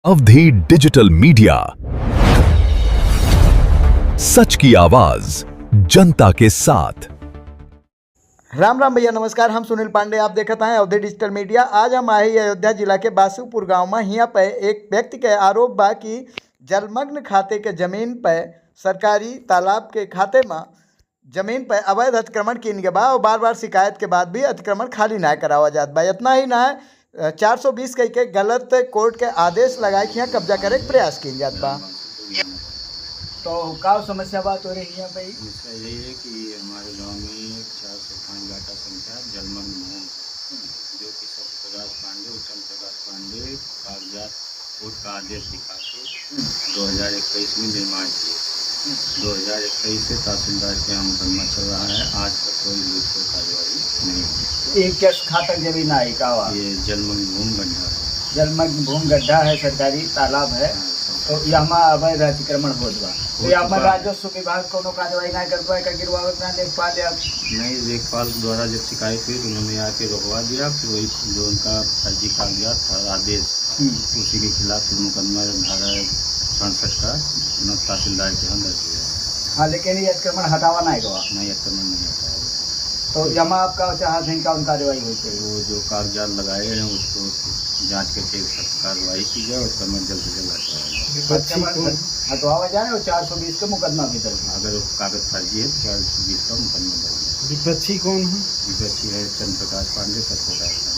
अवधि digital media, सच की आवाज जनता के साथ। राम राम भैया, नमस्कार। हम सुनील पांडे, आप देखते हैं अवधि डिजिटल मीडिया। आज हम आए अयोध्या जिला के बासुपुर गांव में। यहाँ पे एक व्यक्ति के आरोप बा कि जलमग्न खाते के जमीन पे, सरकारी तालाब के खाते में जमीन पे अवैध अतिक्रमण किन गया बा और बार बार शिकायत के बाद भी अतिक्रमण खाली ना करावा जात बा। इतना ही ना, 420 कई के गलत कोर्ट के आदेश लगाए कि यहाँ कब्जा करे के प्रयास किया जात बा। तो का समस्या बात हो रही है भाई? समस्या यही है कि हमारे गांव में 405 घाटा संख्या जलमग्न भूमि, जो कि सत्यप्रकाश पांडे और चंद्रप्रकाश पांडे कागजात कोर्ट का आदेश दिखा के 2021 में निर्माण किए। 2021 से तहसीलदार के यहाँ मुकदमा चल रहा है। आज तक कोई कोई कार्रवाई नहीं हुई। एक किस खातर जमीन आई का? ये जलमग्न भूमि गड्ढा है। जलमग्न भूमि गड्ढा है, सरकारी तालाब है, तो यहाँ अवैध अतिक्रमण हो जाए तो यहाँ राजस्व विभाग को कार्रवाई ना कर पाए, गिरवावत ना देखभाल नहीं, देखभाल द्वारा जब शिकायत हुई तो उन्होंने आके रोकवा दिया। फिर वही जो उनका फर्जी कागजात था आदेश, उसी के खिलाफ फिर मुकदमा धारा 66 का तहसीलदार के यहाँ दर्ज किया। हाँ, लेकिन ये अतिक्रमण हटावा ना है? नहीं, अतिक्रमण नहीं हटाया। तो यहाँ आपका चाहत है इनका कार्रवाई हो चाहिए? वो जो कागजात लगाए हैं उसको जांच करके सख्त कार्रवाई की जाए और अतिक्रमण जल्द से जल्द हटवावा जाए और 420 का मुकदमा भी दर्ज। अगर कागज फर्जी है तो 420 का मुकदमा दर्ज। विपक्षी कौन है? विपक्षी है चंद्रप्रकाश पांडे, सत्यप्रकाश।